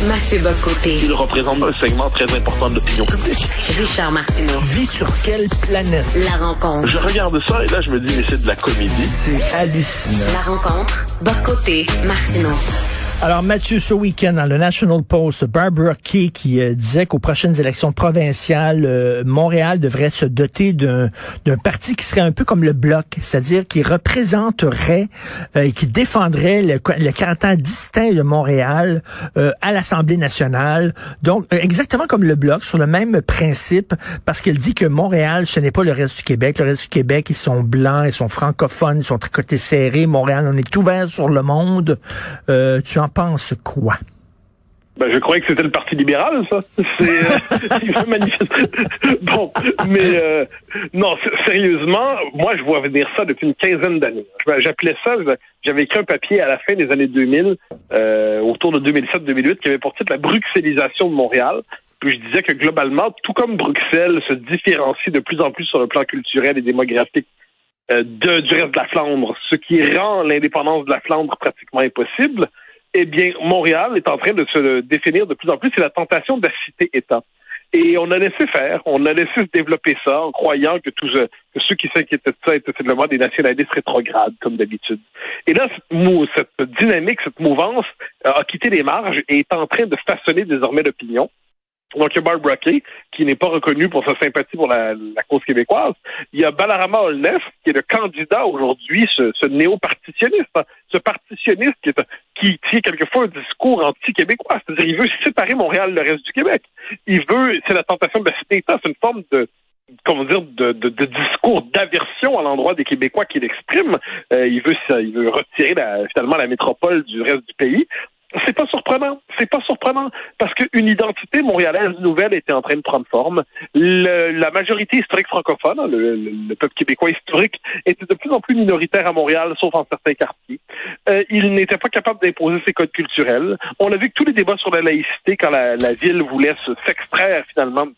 Mathieu Bock-Côté. Il représente un segment très important de l'opinion publique. Richard Martineau. Tu vis sur quelle planète? La rencontre. Je regarde ça et là, je me dis, mais c'est de la comédie. C'est hallucinant. La rencontre. Bock-Côté, Martineau. Alors, Mathieu, ce week-end, dans le National Post, Barbara Kay qui disait qu'aux prochaines élections provinciales, Montréal devrait se doter d'un parti qui serait un peu comme le Bloc, c'est-à-dire qui représenterait et qui défendrait le caractère distinct de Montréal à l'Assemblée nationale. Donc, exactement comme le Bloc, sur le même principe, parce qu'elle dit que Montréal, ce n'est pas le reste du Québec. Le reste du Québec, ils sont blancs, ils sont francophones, ils sont tricotés serrés. Montréal, on est ouvert sur le monde. Tu en penses quoi? Ben, je croyais que c'était le Parti libéral, ça. C'est manifeste. Bon, mais non, sérieusement, moi, je vois venir ça depuis une quinzaine d'années. J'appelais ça, j'avais écrit un papier à la fin des années 2000, autour de 2007-2008, qui avait pour titre la bruxellisation de Montréal. Puis je disais que globalement, tout comme Bruxelles se différencie de plus en plus sur le plan culturel et démographique du reste de la Flandre, ce qui rend l'indépendance de la Flandre pratiquement impossible, eh bien, Montréal est en train de se définir de plus en plus. C'est la tentation de la cité-État. Et on a laissé faire, on a laissé se développer ça en croyant que ceux qui s'inquiétaient de ça étaient simplement des nationalistes rétrogrades, comme d'habitude. Et là, cette dynamique, cette mouvance a quitté les marges et est en train de façonner désormais l'opinion. Donc, il y a Barbara Kay, qui n'est pas reconnue pour sa sympathie pour la cause québécoise. Il y a Balarama Olnef, qui est le candidat aujourd'hui, ce néo-partitionniste, ce partitionniste qui tient quelquefois un discours anti-québécois. C'est-à-dire, il veut séparer Montréal du reste du Québec. C'est la tentation de la cité-État, c'est une forme de discours d'aversion à l'endroit des Québécois qu'il exprime. Il veut retirer finalement la métropole du reste du pays. C'est pas surprenant, parce qu'une identité montréalaise nouvelle était en train de prendre forme. La majorité historique francophone, le peuple québécois historique, était de plus en plus minoritaire à Montréal, sauf en certains quartiers. Il n'était pas capable d'imposer ses codes culturels. On a vu que tous les débats sur la laïcité, quand la ville voulait s'extraire finalement,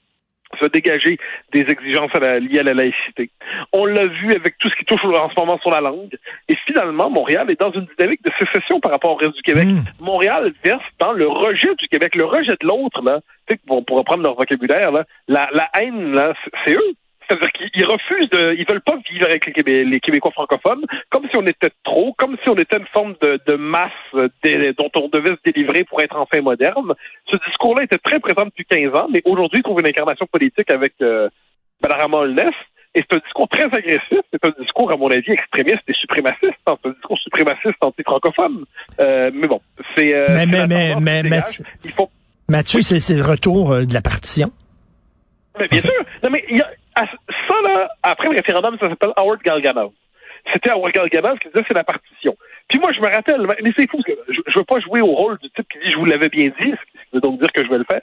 se dégager des exigences liées à la laïcité. On l'a vu avec tout ce qui touche en ce moment sur la langue. Et finalement, Montréal est dans une dynamique de sécession par rapport au reste du Québec. Montréal verse dans le rejet du Québec, le rejet de l'autre, là. Tu sais, pour reprendre leur vocabulaire, là, la haine, là, c'est eux. C'est-à-dire qu'ils refusent ils veulent pas vivre avec les Québécois francophones, comme si on était trop, comme si on était une forme de masse dont on devait se délivrer pour être enfin moderne. Ce discours-là était très présent depuis 15 ans, mais aujourd'hui, il trouve une incarnation politique avec Balarama Olnef. Et c'est un discours très agressif, c'est un discours, à mon avis, extrémiste et suprémaciste. C'est un discours suprémaciste anti-francophone. Mais bon, c'est... mais Mathieu, c'est le retour de la partition. Mais bien sûr. Non, mais il y a... Ça, là, après le référendum, ça s'appelle Howard Galganov. C'était Howard Galganov qui disait c'est la partition. Puis moi, je me rappelle, mais c'est fou, parce que je veux pas jouer au rôle du type qui dit je vous l'avais bien dit, ce qui veut donc dire que je vais le faire.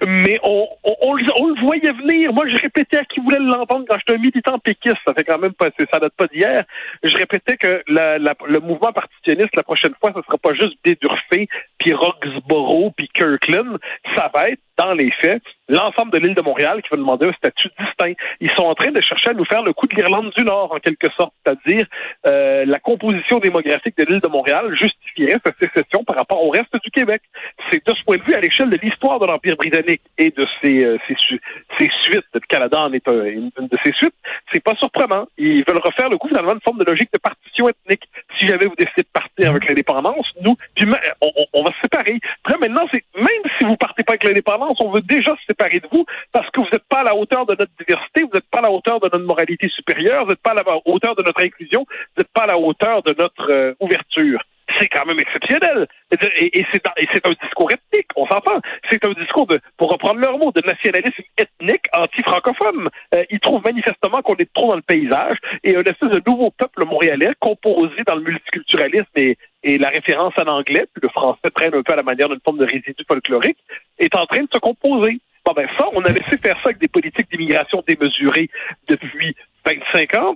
Mais on le voyait venir. Moi, je répétais à qui voulait l'entendre quand j'étais un militant péquiste. Ça fait quand même pas, ça date pas d'hier. Je répétais que le mouvement partitionniste, la prochaine fois, ce sera pas juste Baie-D'Urfé, puis Roxborough, puis Kirkland. Ça va être, dans les faits, l'ensemble de l'île de Montréal qui va demander un statut distinct. Ils sont en train de chercher à nous faire le coup de l'Irlande du Nord, en quelque sorte. C'est-à-dire, la composition démographique de l'île de Montréal justifierait sa sécession par rapport au reste du Québec. C'est de ce point de vue, à l'échelle de l'histoire de l'Empire britannique et de ses suites, le Canada en est une de ses suites, c'est pas surprenant. Ils veulent refaire le coup, finalement, une forme de logique de partition ethnique. Si jamais vous décidez de partir avec l'indépendance, nous, puis on va se séparer. Puis là, maintenant, même si vous partez pas avec l'indépendance, on veut déjà se séparer de vous parce que vous n'êtes pas à la hauteur de notre diversité, vous n'êtes pas à la hauteur de notre moralité supérieure, vous n'êtes pas à la hauteur de notre inclusion, vous n'êtes pas à la hauteur de notre ouverture. C'est quand même exceptionnel. Et c'est un discours ethnique, on s'entend. C'est un discours pour reprendre leur mot, de nationalisme ethnique anti-francophone. Ils trouvent manifestement qu'on est trop dans le paysage et un espèce de nouveau peuple montréalais composé dans le multiculturalisme et la référence à l'anglais, puis le français traîne un peu à la manière d'une forme de résidu folklorique, est en train de se composer. Bon ben ça, on a laissé faire ça avec des politiques d'immigration démesurées depuis 25 ans.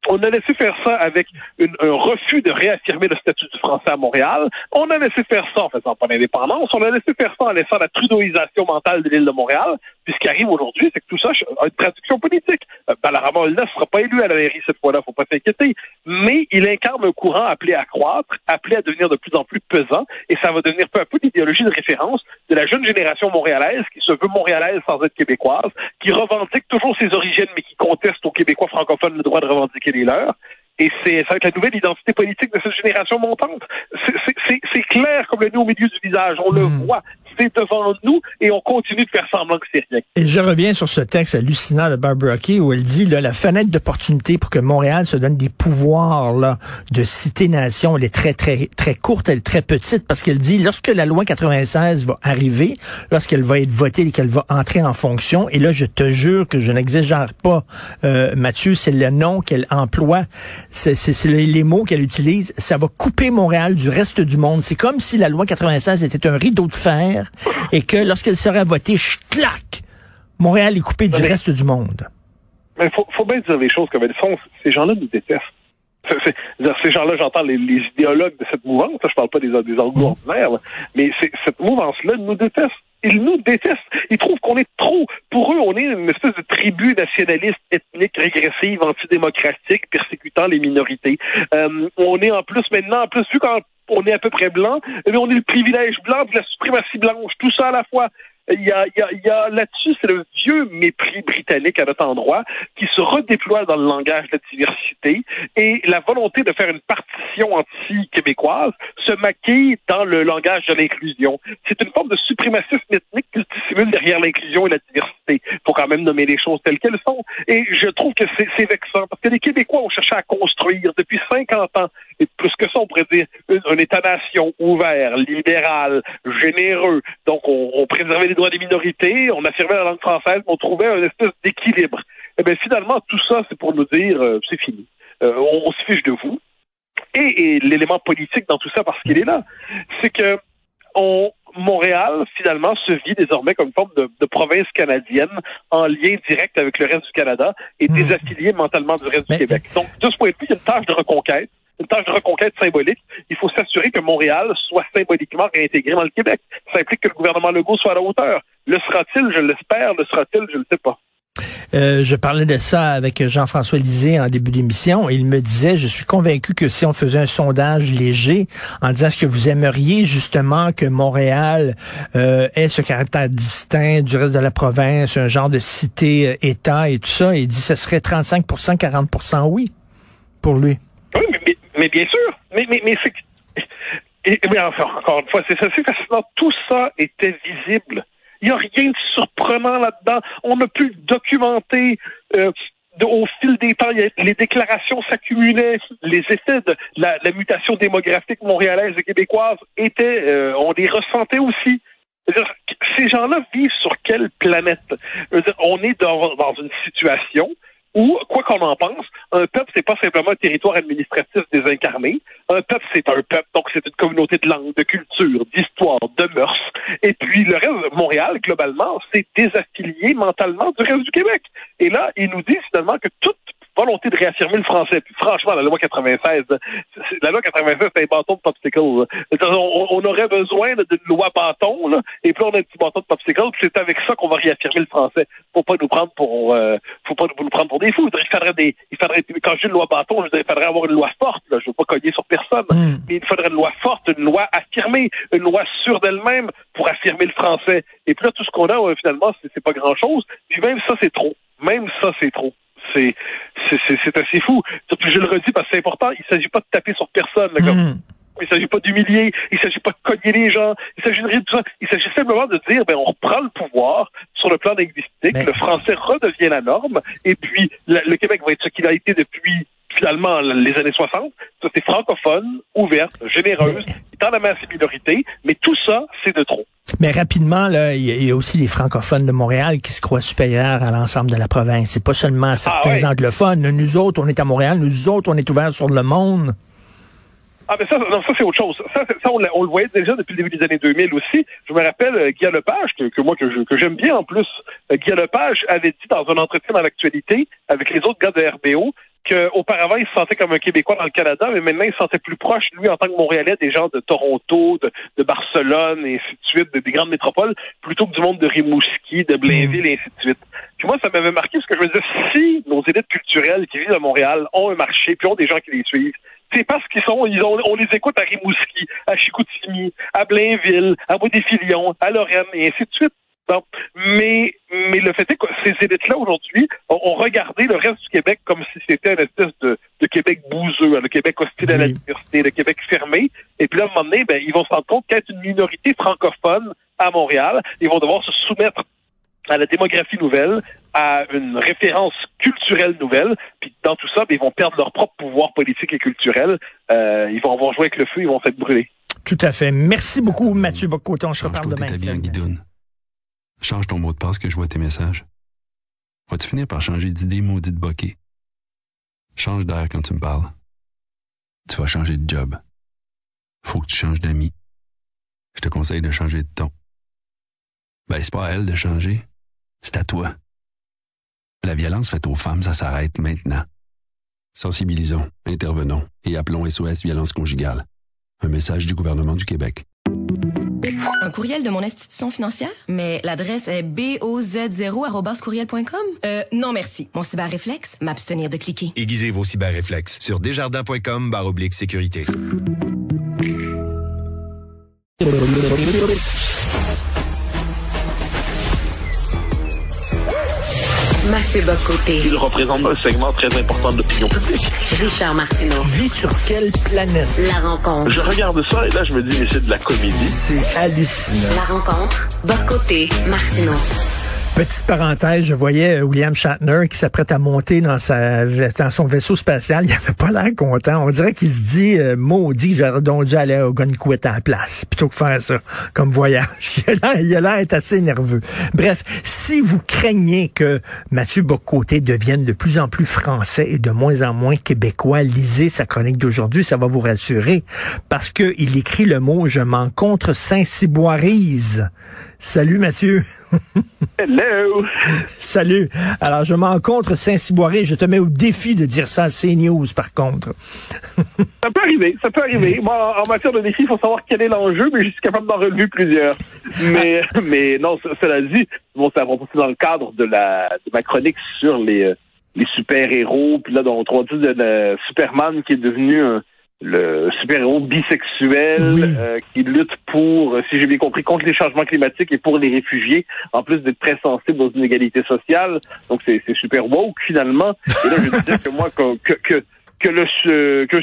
On a laissé faire ça avec un refus de réaffirmer le statut du français à Montréal. On a laissé faire ça en faisant pas l'indépendance. On a laissé faire ça en laissant la trudeauisation mentale de l'île de Montréal. Puis ce qui arrive aujourd'hui, c'est que tout ça a une traduction politique. Balarama Olna ne sera pas élu à la mairie cette fois-là, faut pas s'inquiéter. Mais il incarne un courant appelé à croître, appelé à devenir de plus en plus pesant, et ça va devenir peu à peu l'idéologie de référence de la jeune génération montréalaise qui se veut montréalaise sans être québécoise, qui revendique toujours ses origines, mais qui conteste aux Québécois francophones le droit de revendiquer les leurs. Et ça va être la nouvelle identité politique de cette génération montante. C'est clair comme le nez au milieu du visage. On le voit. C'est devant nous et on continue de faire semblant que c'est rien. Et je reviens sur ce texte hallucinant de Barbara Kay où elle dit là, la fenêtre d'opportunité pour que Montréal se donne des pouvoirs là, de cité-nation, elle est très, très, très courte, elle est très petite parce qu'elle dit lorsque la loi 96 va arriver, lorsqu'elle va être votée et qu'elle va entrer en fonction, et là, je te jure que je n'exagère pas, Mathieu, c'est le nom qu'elle emploie, c'est les mots qu'elle utilise, ça va couper Montréal du reste du monde. C'est comme si la loi 96 était un rideau de fer et que lorsqu'elle sera votée, clac, Montréal est coupé du reste du monde. Mais faut bien dire les choses comme elles sont. Ces gens-là nous détestent. Ces gens-là, j'entends les idéologues de cette mouvance, je parle pas des ordinaires, mais cette mouvance-là nous déteste. Ils nous détestent. Ils trouvent qu'on est trop. Pour eux, on est une espèce de tribu nationaliste, ethnique, régressive, antidémocratique, persécutant les minorités. On est en plus, vu quand on est à peu près blanc, mais on est le privilège blanc de la suprématie blanche, tout ça à la fois. Il y a là-dessus, c'est le vieux mépris britannique à notre endroit qui se redéploie dans le langage de la diversité et la volonté de faire une partition anti-québécoise se maquille dans le langage de l'inclusion. C'est une forme de suprémacisme ethnique qui se dissimule derrière l'inclusion et la diversité. Il faut quand même nommer les choses telles qu'elles sont. Et je trouve que c'est vexant parce que les Québécois ont cherché à construire depuis 50 ans, et plus que ça, on pourrait dire, un État-nation ouvert, libéral, généreux. Donc, on préservait les droits des minorités, on affirmait la langue française, on trouvait un espèce d'équilibre. Eh bien, finalement, tout ça, c'est pour nous dire, c'est fini. On se fiche de vous. Et l'élément politique dans tout ça, parce qu'il est là, c'est que Montréal, finalement, se vit désormais comme une forme de province canadienne en lien direct avec le reste du Canada et désaffilié mentalement du reste du Québec. Donc, de ce point de vue, il y a une tâche de reconquête. Une tâche de reconquête symbolique. Il faut s'assurer que Montréal soit symboliquement réintégré dans le Québec. Ça implique que le gouvernement Legault soit à la hauteur. Le sera-t-il? Je l'espère. Le sera-t-il? Je ne sais pas. Je parlais de ça avec Jean-François Lisée en début d'émission. Il me disait, je suis convaincu que si on faisait un sondage léger en disant est-ce que vous aimeriez justement que Montréal ait ce caractère distinct du reste de la province, un genre de cité-État et tout ça, il dit ce serait 35%, 40% oui pour lui. Oui, mais bien sûr. Mais enfin, encore une fois, c'est assez fascinant. Tout ça était visible. Il n'y a rien de surprenant là-dedans. On a pu le documenter au fil des temps. Les déclarations s'accumulaient. Les effets de la mutation démographique montréalaise et québécoise on les ressentait aussi. C'est-à-dire, ces gens-là vivent sur quelle planète? On est dans une situation où, quoi qu'on en pense, un peuple, c'est pas simplement un territoire administratif désincarné. Un peuple, c'est un peuple, donc c'est une communauté de langue, de culture, d'histoire, de mœurs. Et puis, le reste, Montréal, globalement, c'est désaffilié mentalement du reste du Québec. Et là, ils nous disent finalement que toute volonté de réaffirmer le français. Puis franchement, la loi 96, c'est un bâton de popsicle. On aurait besoin d'une loi bâton, là, et puis on a un petit bâton de popsicle, puis c'est avec ça qu'on va réaffirmer le français. Faut pas nous prendre pour des fous. Il faudrait, quand je dis une loi bâton, je veux dire, il faudrait avoir une loi forte, là. Je veux pas cogner sur personne. Mais il faudrait une loi forte, une loi affirmée, une loi sûre d'elle-même pour affirmer le français. Et puis là, tout ce qu'on a, finalement, c'est pas grand-chose. Puis même ça, c'est trop. Même ça, c'est trop. C'est assez fou. Je le redis parce que c'est important. Il s'agit pas de taper sur personne. Il s'agit pas d'humilier. Il s'agit pas de cogner les gens. Il s'agit de rien de tout ça. Il s'agit simplement de dire, on reprend le pouvoir sur le plan linguistique. Le français redevient la norme. Et puis, le Québec va être ce qu'il a été depuis, finalement, les années 60. Ça, c'est francophone, ouverte, généreuse, qui tend la main à ses minorités. Mais tout ça, c'est de trop. Mais rapidement, là, il y a aussi les francophones de Montréal qui se croient supérieurs à l'ensemble de la province. C'est pas seulement certains anglophones. Nous autres, on est à Montréal. Nous autres, on est ouverts sur le monde. Ah, mais ça c'est autre chose. Ça on le voyait déjà depuis le début des années 2000 aussi. Je me rappelle, Guy Lepage, que j'aime bien en plus. Guy Lepage avait dit dans un entretien dans l'actualité avec les autres gars de RBO, qu'auparavant, il se sentait comme un Québécois dans le Canada, mais maintenant, il se sentait plus proche, lui, en tant que Montréalais, des gens de Toronto, de Barcelone, et ainsi de suite, des grandes métropoles, plutôt que du monde de Rimouski, de Blainville, et ainsi de suite. Puis moi, ça m'avait marqué, parce que je me disais, si nos élites culturelles qui vivent à Montréal ont un marché, puis ont des gens qui les suivent, c'est parce on les écoute à Rimouski, à Chicoutimi, à Blainville, à Bois-des-Filions, à Lorraine, et ainsi de suite. Donc, mais le fait est que ces élites-là, aujourd'hui, ont regardé le reste du Québec comme si c'était une espèce de Québec bouseux, le Québec hostile à la diversité, le Québec fermé. Et puis là, à un moment donné, ils vont se rendre compte qu'être une minorité francophone à Montréal, ils vont devoir se soumettre à la démographie nouvelle, à une référence culturelle nouvelle, puis dans tout ça, ils vont perdre leur propre pouvoir politique et culturel. Ils vont avoir joué avec le feu, ils vont s'être brûlés. Tout à fait. Merci beaucoup, Mathieu Bock-Côté. On se reparle demain. Change ton mot de passe que je vois tes messages. Vas-tu finir par changer d'idée, maudite bokeh? Change d'air quand tu me parles. Tu vas changer de job. Faut que tu changes d'amis. Je te conseille de changer de ton. Ben, c'est pas à elle de changer. C'est à toi. La violence faite aux femmes, ça s'arrête maintenant. Sensibilisons, intervenons et appelons SOS Violence Conjugale. Un message du gouvernement du Québec. Un courriel de mon institution financière, mais l'adresse est boz0@courriel.com. Non merci. Mon cyberréflexe, m'abstenir de cliquer. Aiguisez vos cyberréflexes sur desjardins.com/sécurité. Mathieu Bock-Côté. Il représente un segment très important de l'opinion publique. Richard Martineau. Tu vis sur quelle planète? La rencontre. Je regarde ça et là, je me dis, mais c'est de la comédie. C'est hallucinant. La rencontre. Bock-Côté, Martineau. Petite parenthèse, je voyais William Shatner qui s'apprête à monter dans son vaisseau spatial. Il avait pas l'air content. On dirait qu'il se dit, maudit, j'aurais donc dû aller au Gunquit à la place, plutôt que faire ça comme voyage. Il a l'air d'être assez nerveux. Bref, si vous craignez que Mathieu Bock-Côté devienne de plus en plus français et de moins en moins québécois, lisez sa chronique d'aujourd'hui, ça va vous rassurer. Parce que il écrit le mot « Je m'en contre Saint-Cyboirise ». Salut Mathieu. Hello. Salut. Alors, je m'en contre Saint-Cyboirise. Je te mets au défi de dire ça à CNews, par contre. Ça peut arriver. Moi, en matière de défi, il faut savoir quel est l'enjeu, mais je suis capable d'en relever plusieurs. Mais non, cela dit, bon, ça va passer dans le cadre de ma chronique sur les super-héros, puis là, on dit de Superman qui est devenu le super-héros bisexuel, oui. Qui lutte pour, si j'ai bien compris, contre les changements climatiques et pour les réfugiés, en plus d'être très sensible aux inégalités sociales. Donc c'est super woke finalement. Et là je disais que moi qu'un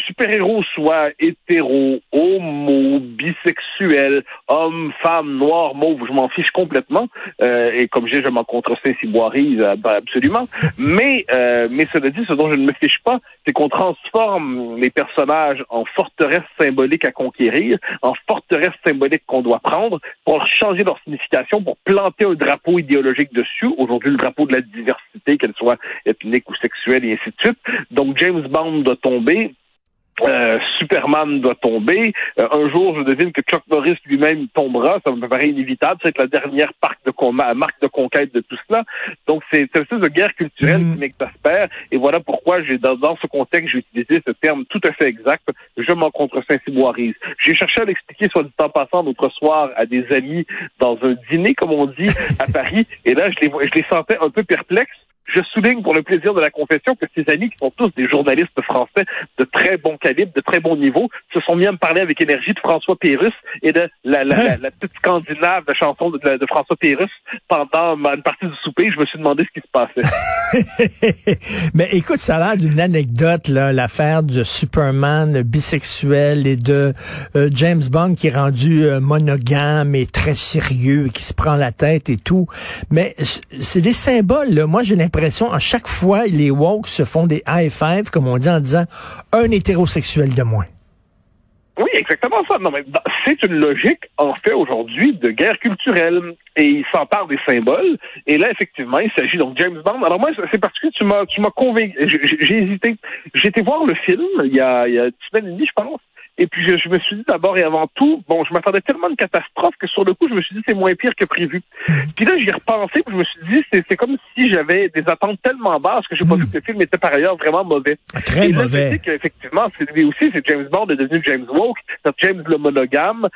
super-héros soit hétéro, homo, bisexuel, homme, femme, noir, mauve, je m'en fiche complètement. Et comme je m'en contre Saint-Cyboirise, absolument. Mais cela dit, ce dont je ne me fiche pas, c'est qu'on transforme les personnages en forteresses symboliques à conquérir, en forteresses symboliques qu'on doit prendre pour changer leur signification, pour planter un drapeau idéologique dessus. Aujourd'hui, le drapeau de la diversité, qu'elle soit ethnique ou sexuelle, et ainsi de suite. Donc, James Bond doit tomber. Superman doit tomber. Un jour, je devine que Chuck Norris lui-même tombera. Ça me paraît inévitable. C'est la dernière marque de conquête de tout cela. Donc, c'est une espèce de guerre culturelle qui m'exaspère. Et voilà pourquoi dans ce contexte, j'ai utilisé ce terme tout à fait exact. Je m'en contre Saint-Cyboirise. J'ai cherché à l'expliquer, soit dit en passant, l'autre soir à des amis dans un dîner, comme on dit, à Paris. Et là, je les sentais un peu perplexes. Je souligne pour le plaisir de la confession que ces amis, qui sont tous des journalistes français de très bon calibre, de très bon niveau, se sont mis à me parler avec énergie de François Pérusse et de la petite scandinave de chanson de François Pérusse pendant une partie du souper. Je me suis demandé ce qui se passait. Mais écoute, ça a l'air d'une anecdote, là, l'affaire de Superman bisexuel et de James Bond qui est rendu monogame et très sérieux et qui se prend la tête et tout. Mais c'est des symboles, là. Moi, j'ai l'impression, à chaque fois, les woke se font des high five, comme on dit, en disant un hétérosexuel de moins. Oui, exactement ça. Non, mais c'est une logique, en fait, aujourd'hui, de guerre culturelle. Et il s'empare des symboles. Et là, effectivement, il s'agit donc James Bond. Alors moi, c'est parce que tu m'as convaincu. J'ai hésité. J'ai été voir le film il y a une semaine et demie, je pense. Et puis je me suis dit d'abord et avant tout, bon, je m'attendais tellement à une catastrophe que sur le coup, je me suis dit c'est moins pire que prévu. Puis là, j'y ai repensé, puis je me suis dit c'est comme si j'avais des attentes tellement basses que j'ai pas vu que le film était par ailleurs vraiment mauvais. Très et là, mauvais. Je dis qu'effectivement, c'est lui aussi, c'est James Bond est devenu James Woke, c'est James le monogame,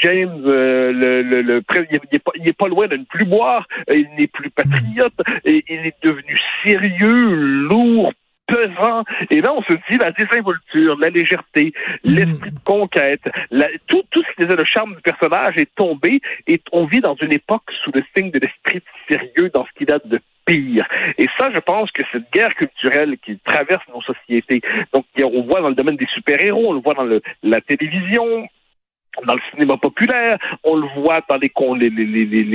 James il est pas loin de ne plus boire, il n'est plus patriote, et il est devenu sérieux, lourd, pesant. Et là, on se dit la désinvolture, la légèreté, l'esprit de conquête, tout ce qui faisait le charme du personnage est tombé, et on vit dans une époque sous le signe de l'esprit sérieux dans ce qu'il a de pire. Et ça, je pense que cette guerre culturelle qui traverse nos sociétés, donc on voit dans le domaine des super-héros, on le voit dans la télévision, dans le cinéma populaire, on le voit dans les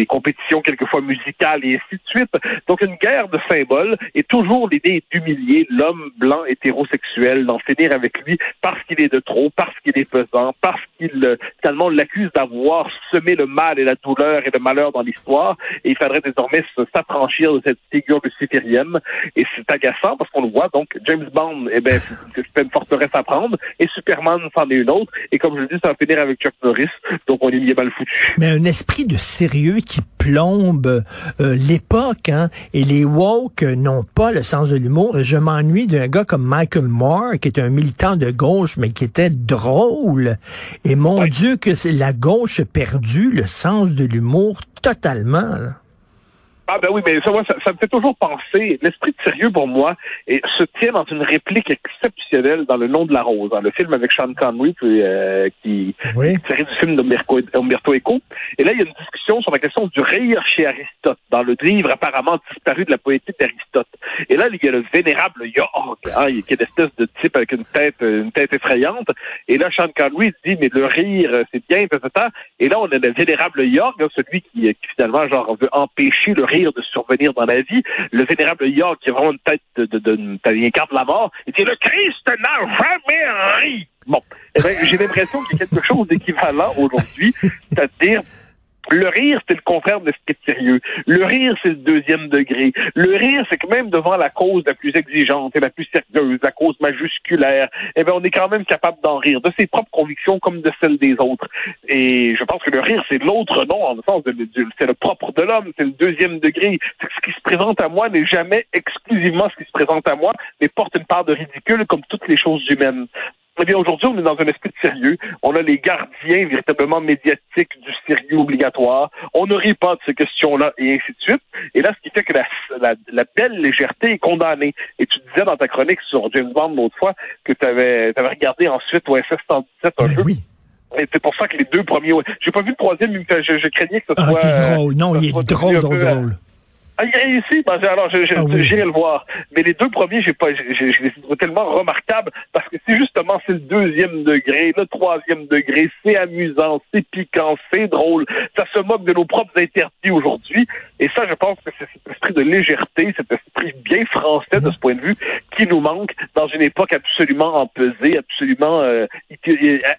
compétitions quelquefois musicales et ainsi de suite. Donc une guerre de symboles, et toujours l'idée est d'humilier l'homme blanc hétérosexuel, d'en finir avec lui parce qu'il est de trop, parce qu'il est pesant, parce qu'il finalement on l'accuse d'avoir semé le mal et la douleur et le malheur dans l'histoire, et il faudrait désormais s'affranchir de cette figure luciférienne. Et c'est agaçant parce qu'on le voit, donc James Bond, c'est une forteresse à prendre, et Superman c'en est une autre, et comme je le dis, ça va finir avec Chuck Norris, donc on est bien mal foutu. Mais un esprit de sérieux qui plombe l'époque, hein, et les woke n'ont pas le sens de l'humour. Et je m'ennuie d'un gars comme Michael Moore, qui est un militant de gauche, mais qui était drôle. Et mon Dieu, que c'est la gauche a perdu le sens de l'humour totalement, là. Ah ben oui, mais ça me fait toujours penser, l'esprit de sérieux pour moi se tient dans une réplique exceptionnelle dans Le Nom de la Rose, hein, le film avec Sean Connery qui est tiré du film d'Umberto Eco. Et là, il y a une discussion sur la question du rire chez Aristote, dans le livre apparemment disparu de la poétique d'Aristote. Et là, il y a le vénérable York, hein, qui est une espèce de type avec une tête effrayante. Et là, Sean Connery dit, mais le rire, c'est bien, etc. Et là, on a le vénérable York, hein, celui qui finalement genre veut empêcher le rire de survenir dans la vie. Le vénérable York, qui a vraiment une tête il incarne la mort, il dit, le Christ n'a jamais ri. Bon, j'ai l'impression qu'il y a quelque chose d'équivalent aujourd'hui, c'est-à-dire le rire, c'est le contraire de l'esprit sérieux. Le rire, c'est le deuxième degré. Le rire, c'est que même devant la cause la plus exigeante et la plus sérieuse, la cause majusculaire, on est quand même capable d'en rire, de ses propres convictions comme de celles des autres. Et je pense que le rire, c'est l'autre nom, en le sens c'est le propre de l'homme, c'est le deuxième degré. C'est que ce qui se présente à moi n'est jamais exclusivement ce qui se présente à moi, mais porte une part de ridicule comme toutes les choses humaines. Eh bien, aujourd'hui, on est dans un esprit de sérieux. On a les gardiens véritablement médiatiques du sérieux obligatoire. On ne rit pas de ces questions-là, et ainsi de suite. Et là, ce qui fait que la belle légèreté est condamnée. Et tu disais dans ta chronique sur James Bond l'autre fois que tu avais regardé ensuite OSS 117 un peu. Oui. Et c'est pour ça que les deux premiers... J'ai pas vu le troisième, mais je craignais que ce soit... Ah, il est drôle. Non, il est drôle. Ah, il est ici, alors j'irai le voir. Mais les deux premiers, je les trouve tellement remarquables parce que c'est le deuxième degré, le troisième degré, c'est amusant, c'est piquant, c'est drôle. Ça se moque de nos propres interdits aujourd'hui. Et ça, je pense que c'est cet esprit de légèreté, cet esprit bien français de ce point de vue qui nous manque dans une époque absolument empesée, absolument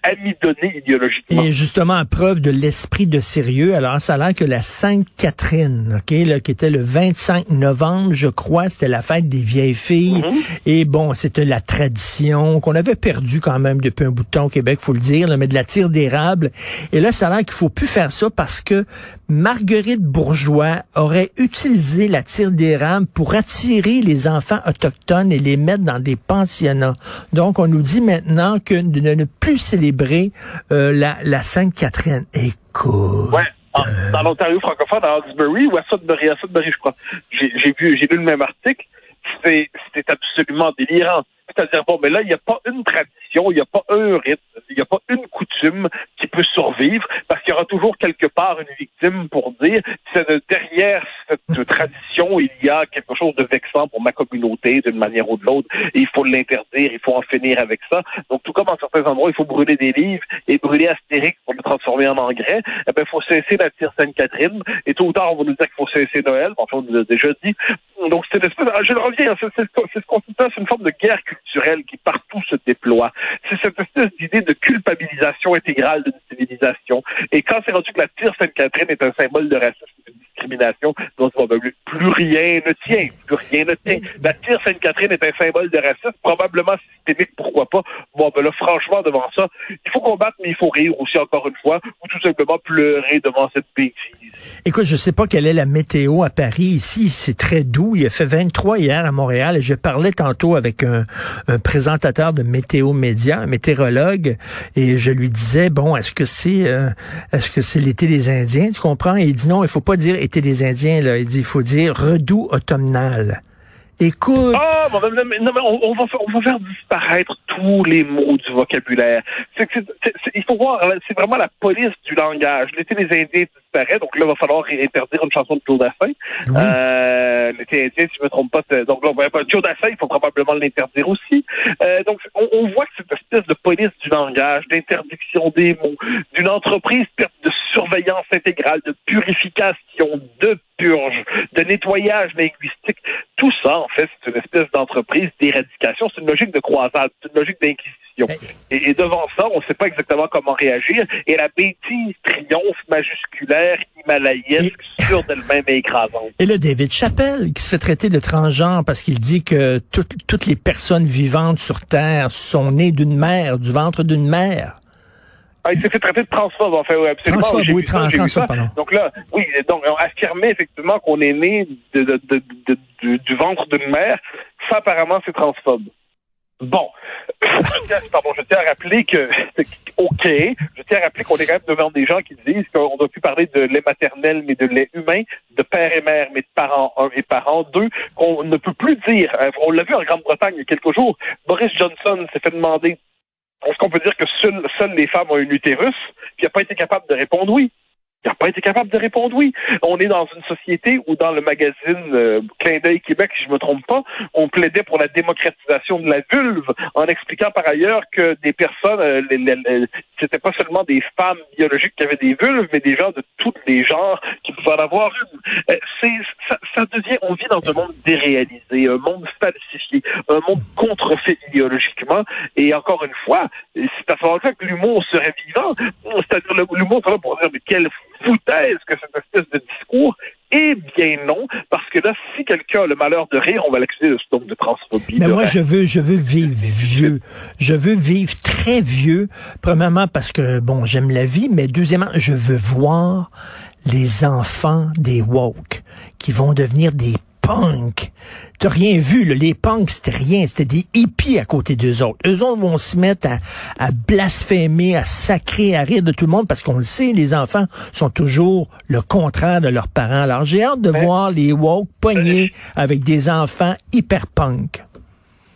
amidonnée idéologiquement. Et justement, à preuve de l'esprit de sérieux, alors ça a l'air que la Sainte Catherine, là, qui était le 25 novembre, je crois, c'était la fête des vieilles filles. Et bon, c'était la tradition qu'on avait perdue quand même depuis un bout de temps au Québec, faut le dire, là, mais de la tire d'érable. Et là, ça a l'air qu'il faut plus faire ça parce que Marguerite Bourgeois aurait utilisé la tire d'érable pour attirer les enfants autochtones et les mettre dans des pensionnats. Donc, on nous dit maintenant que de ne plus célébrer la Sainte Catherine. Écoute. Ouais. Dans l'Ontario francophone, à Hawkesbury ou à Sudbury, je crois. J'ai lu le même article. C'était absolument délirant. C'est-à-dire, bon, mais là, il n'y a pas une tradition, il n'y a pas un rite, il n'y a pas une coutume qui peut survivre, parce qu'il y aura toujours quelque part une victime pour dire que derrière cette tradition, il y a quelque chose de vexant pour ma communauté, d'une manière ou de l'autre, et il faut l'interdire, il faut en finir avec ça. Donc, tout comme en certains endroits, il faut brûler des livres et brûler Astérix pour le transformer en engrais, il faut cesser la tire Sainte-Catherine, et tôt ou tard, on va nous dire qu'il faut cesser Noël, enfin, on nous l'a déjà dit. Donc, c'est une espèce, je le reviens, c'est une forme de guerre culturelle qui partout se déploie. C'est cette espèce d'idée de culpabilisation intégrale d'une civilisation. Et quand c'est rendu que la tire Sainte-Catherine est un symbole de racisme, de discrimination, donc plus rien ne tient, La tire Sainte-Catherine est un symbole de racisme, probablement systémique, pourquoi pas. Bon, ben là, franchement, devant ça, il faut combattre, mais il faut rire aussi, encore une fois, ou tout simplement pleurer devant cette bêtise. Écoute, je sais pas quelle est la météo à Paris. Ici, c'est très doux. Il a fait 23 hier à Montréal et je parlais tantôt avec un présentateur de Météo Média, un météorologue, et je lui disais, bon, est-ce que c'est l'été des Indiens, tu comprends? Et il dit non, il faut pas dire été des Indiens, là. Il dit, il faut dire redoux automnal. Écoute. Ah, non, mais on va faire disparaître tous les mots du vocabulaire. Il faut voir, c'est vraiment la police du langage. L'été des Indiens disparaît, donc là, il va falloir interdire une chanson de Joe Dassin. Oui. L'été indien, si je me trompe pas, donc là, Joe Dassin, il faut probablement l'interdire aussi. Donc, on voit que cette espèce de police du langage, d'interdiction des mots, d'une entreprise de surveillance intégrale, de purification, de purge, de nettoyage linguistique, tout ça, en fait, c'est une espèce d'entreprise d'éradication. C'est une logique de croisade, c'est une logique d'inquisition. Et devant ça, on ne sait pas exactement comment réagir. Et la bêtise triomphe majusculaire, himalayesque, sûre d'elle-même et écrasante. Et là, David Chappelle, qui se fait traiter de transgenre parce qu'il dit que toutes les personnes vivantes sur Terre sont nées d'une mère, du ventre d'une mère. Ah, il s'est fait traiter de transphobe, en fait, oui, absolument. Transphobe, pardon. Donc là, oui, donc on affirmait effectivement qu'on est né du ventre d'une mère. Ça, apparemment, c'est transphobe. Bon, je tiens à rappeler que, je tiens à rappeler qu'on est quand même devant des gens qui disent qu'on doit plus parler de lait maternel, mais de lait humain, de père et mère, mais de parents 1 et parents 2, qu'on ne peut plus dire. On l'a vu en Grande-Bretagne il y a quelques jours. Boris Johnson s'est fait demander est-ce qu'on peut dire que seules les femmes ont un utérus? Puis il n'a pas été capable de répondre oui. On est dans une société où dans le magazine Clin d'œil Québec, si je me trompe pas, on plaidait pour la démocratisation de la vulve en expliquant par ailleurs que des personnes, c'était pas seulement des femmes biologiques qui avaient des vulves, mais des gens de tous les genres qui pouvaient en avoir une. Ça devient, on vit dans un monde déréalisé, un monde falsifié, un monde contrefait idéologiquement. Et encore une fois, c'est à ce moment-là que l'humour serait vivant. C'est-à-dire l'humour serait pour dire mais quelle foutaise que cette espèce de discours. Eh bien non, parce que là, si quelqu'un a le malheur de rire, on va l'accuser de transphobie. Mais moi, je veux vivre vieux. Je veux vivre très vieux. Premièrement, parce que, bon, j'aime la vie, mais deuxièmement, je veux voir les enfants des woke qui vont devenir des punks. T'as rien vu, là. Les punks, c'était rien. C'était des hippies à côté d'eux autres. Eux autres vont se mettre à blasphémer, à sacrer, à rire de tout le monde parce qu'on le sait, les enfants sont toujours le contraire de leurs parents. Alors, j'ai hâte de voir les woke pognés avec des enfants hyper punk.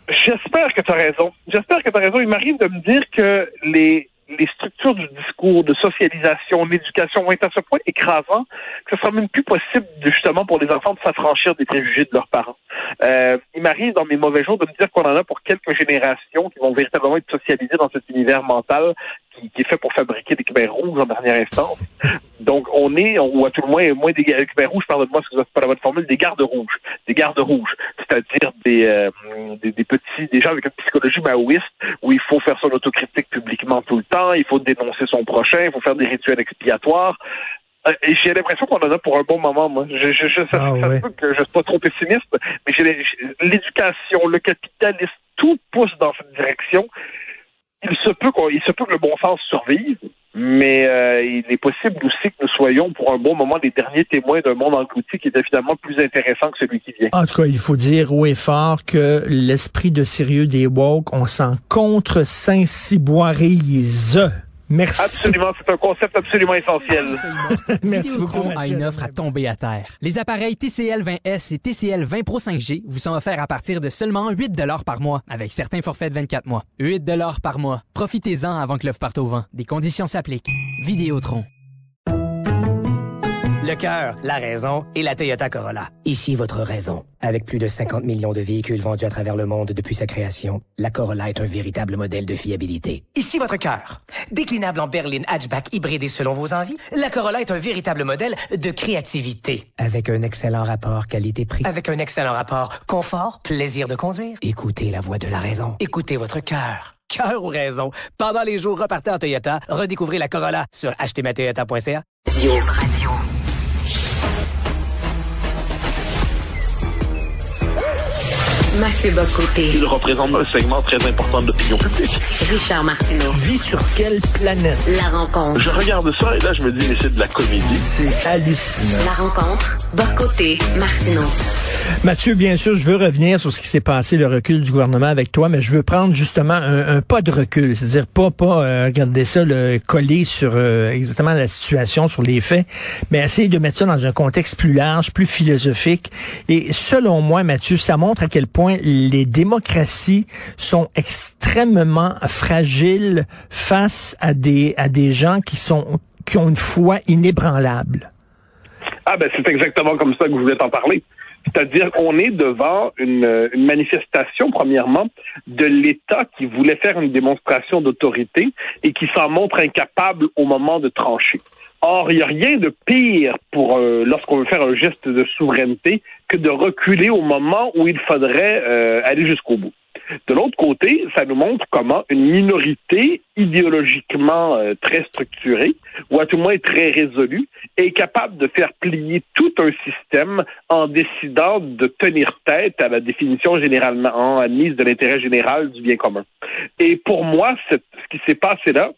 J'espère que tu as raison. Il m'arrive de me dire que les structures du discours, de socialisation, d'éducation vont être à ce point écrasants que ce sera même plus possible, justement, pour les enfants de s'affranchir des préjugés de leurs parents. Il m'arrive, dans mes mauvais jours, de me dire qu'on en a pour quelques générations qui vont véritablement être socialisées dans cet univers mental qui est fait pour fabriquer des Khmers rouges en dernière instance. Donc, ou à tout le moins des Khmers rouges, pardonne-moi, parce que c'est pas la bonne formule, des gardes rouges. C'est-à-dire des gens avec une psychologie maoïste où il faut faire son autocritique publiquement tout le temps, il faut dénoncer son prochain, il faut faire des rituels expiatoires. Et j'ai l'impression qu'on en a pour un bon moment, moi. Ça se peut que je suis pas trop pessimiste, mais l'éducation, le capitalisme, tout pousse dans cette direction. Il se peut que le bon sens survive, mais il est possible aussi que nous soyons pour un bon moment les derniers témoins d'un monde englouti qui était finalement plus intéressant que celui qui vient. En tout cas, il faut dire haut et fort que l'esprit de sérieux des woke, on s'en contre Saint-Cyboirise. Merci. Absolument, c'est un concept absolument essentiel. Merci beaucoup, Vidéotron a une offre à tomber à terre. Les appareils TCL 20S et TCL 20 Pro 5G vous sont offerts à partir de seulement 8$ par mois, avec certains forfaits de 24 mois. 8$ par mois. Profitez-en avant que l'offre parte au vent. Des conditions s'appliquent. Vidéotron. Le cœur, la raison et la Toyota Corolla. Ici votre raison. Avec plus de 50 millions de véhicules vendus à travers le monde depuis sa création, la Corolla est un véritable modèle de fiabilité. Ici votre cœur. Déclinable en berline hatchback hybridé selon vos envies, la Corolla est un véritable modèle de créativité. Avec un excellent rapport qualité-prix. Avec un excellent rapport confort, plaisir de conduire. Écoutez la voix de la raison. Écoutez votre cœur. Cœur ou raison. Pendant les jours repartez en Toyota, redécouvrez la Corolla sur achetezmatoyota.ca. Radio. Mathieu Bock-Côté. Il représente un segment très important de l'opinion publique. Richard Martineau. Tu vis sur quelle planète? La rencontre. Je regarde ça et là, je me dis, mais c'est de la comédie. C'est hallucinant. La rencontre. Bock-Côté. Martineau. Mathieu, bien sûr, je veux revenir sur ce qui s'est passé, le recul du gouvernement avec toi, mais je veux prendre justement un pas de recul, c'est-à-dire pas regarder ça, coller sur exactement la situation, sur les faits, mais essayer de mettre ça dans un contexte plus large, plus philosophique. Et selon moi, Mathieu, ça montre à quel point les démocraties sont extrêmement fragiles face à des gens qui ont une foi inébranlable. Ah ben c'est exactement comme ça que vous êtes en parler. C'est-à-dire qu'on est devant une manifestation, premièrement, de l'État qui voulait faire une démonstration d'autorité et qui s'en montre incapable au moment de trancher. Or, il n'y a rien de pire pour lorsqu'on veut faire un geste de souveraineté que de reculer au moment où il faudrait aller jusqu'au bout. De l'autre côté, ça nous montre comment une minorité idéologiquement très structurée, ou à tout le moins très résolue, est capable de faire plier tout un système en décidant de tenir tête à la définition généralement admise de l'intérêt général du bien commun. Et pour moi, ce qui s'est passé là,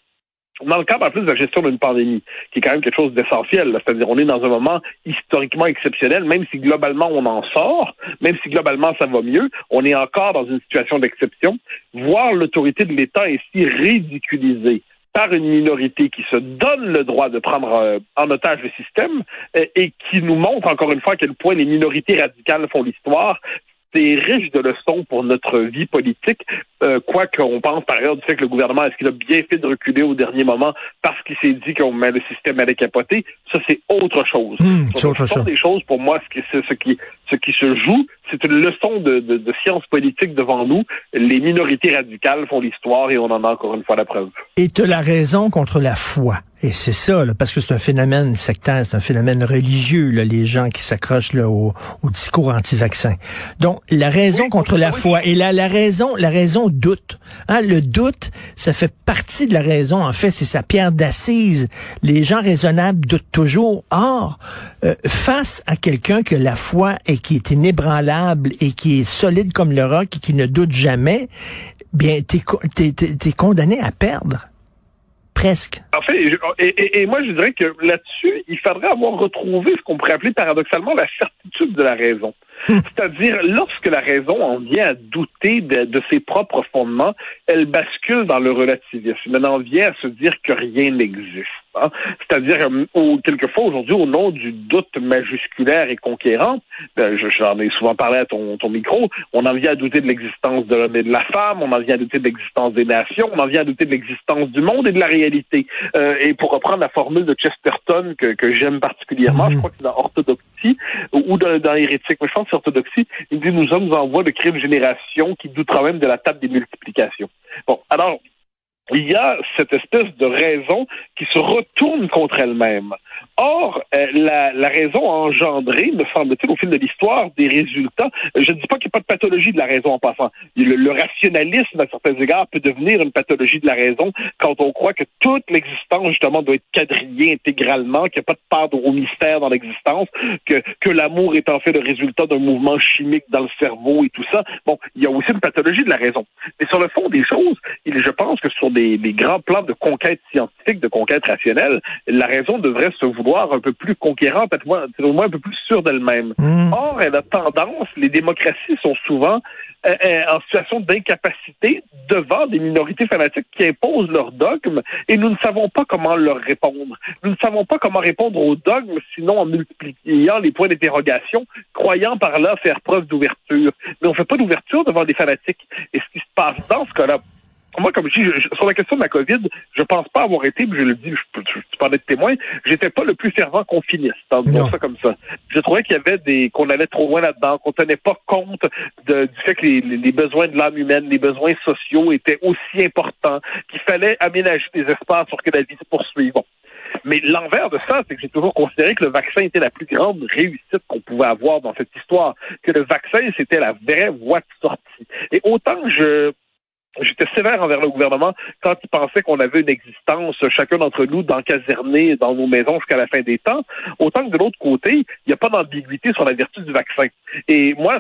dans le cadre en plus de la gestion d'une pandémie, qui est quand même quelque chose d'essentiel, c'est-à-dire on est dans un moment historiquement exceptionnel, même si globalement on en sort, même si globalement ça va mieux, on est encore dans une situation d'exception. Voir l'autorité de l'État ainsi ridiculisée par une minorité qui se donne le droit de prendre en otage le système et qui nous montre encore une fois à quel point les minorités radicales font l'histoire. C'est riche de leçons pour notre vie politique, quoi qu'on pense par ailleurs du fait que le gouvernement, est-ce qu'il a bien fait de reculer au dernier moment parce qu'il s'est dit qu'on met le système allait capoter, ça c'est autre chose. C'est autre chose. Des choses, pour moi, ce qui se joue, c'est une leçon de science politique devant nous. Les minorités radicales font l'histoire et on en a encore une fois la preuve. Et tu as la raison contre la foi. Et c'est ça, là, parce que c'est un phénomène sectaire, c'est un phénomène religieux, là, les gens qui s'accrochent là, au discours anti-vaccin. Donc, la raison contre la foi. Et la raison doute. Hein, le doute, ça fait partie de la raison. En fait, c'est sa pierre d'assise. Les gens raisonnables doutent toujours. Or, face à quelqu'un que la foi et qui est inébranlable et qui est solide comme le roc et qui ne doute jamais, bien, t'es condamné à perdre. Presque. En fait, et moi je dirais que là-dessus, il faudrait avoir retrouvé ce qu'on pourrait appeler paradoxalement la certitude de la raison. C'est-à-dire, lorsque la raison en vient à douter de ses propres fondements, elle bascule dans le relativisme. Elle en vient à se dire que rien n'existe. Hein? C'est-à-dire, quelquefois aujourd'hui, au nom du doute majusculaire et conquérant, j'en ai souvent parlé à ton micro, on en vient à douter de l'existence de l'homme et de la femme, on en vient à douter de l'existence des nations, on en vient à douter de l'existence du monde et de la réalité. Et pour reprendre la formule de Chesterton que j'aime particulièrement, je crois que c'est dans Orthodoxie ou dans Hérétique, mais je pense que c'est Orthodoxie, il dit « Nous sommes en voie de créer une génération qui doutera même de la table des multiplications ». Bon, alors, il y a cette espèce de raison qui se retourne contre elle-même. Or, la raison a engendré, me semble-t-il, au fil de l'histoire, des résultats. Je ne dis pas qu'il n'y a pas de pathologie de la raison en passant. Le rationalisme, à certains égards, peut devenir une pathologie de la raison quand on croit que toute l'existence, justement, doit être quadrillée intégralement, qu'il n'y a pas de part au mystère dans l'existence, que l'amour est en fait le résultat d'un mouvement chimique dans le cerveau et tout ça. Bon, il y a aussi une pathologie de la raison. Mais sur le fond des choses, je pense que sur des grands plans de conquête scientifique, de conquête rationnelle, la raison devrait se vouloir un peu plus conquérante, peut-être au moins un peu plus sûre d'elle-même. Or, elle a tendance, les démocraties sont souvent en situation d'incapacité devant des minorités fanatiques qui imposent leurs dogmes et nous ne savons pas comment leur répondre. Nous ne savons pas comment répondre aux dogmes, sinon en multipliant les points d'interrogation, croyant par là faire preuve d'ouverture. Mais on ne fait pas d'ouverture devant des fanatiques. Et ce qui se passe dans ce cas-là, moi, comme je dis, sur la question de la COVID, je pense pas avoir été, je le dis, je peux en être témoin, j'étais pas le plus fervent confiniste, disons ça comme ça. Je trouvais qu'il y avait qu'on allait trop loin là-dedans, qu'on tenait pas compte du fait que les besoins de l'âme humaine, les besoins sociaux étaient aussi importants, qu'il fallait aménager des espaces pour que la vie se poursuive. Bon. Mais l'envers de ça, c'est que j'ai toujours considéré que le vaccin était la plus grande réussite qu'on pouvait avoir dans cette histoire, que le vaccin, c'était la vraie voie de sortie. Et autant que J'étais sévère envers le gouvernement quand il pensait qu'on avait une existence, chacun d'entre nous, d'encaserner dans nos maisons jusqu'à la fin des temps. Autant que de l'autre côté, il n'y a pas d'ambiguïté sur la vertu du vaccin. Et moi,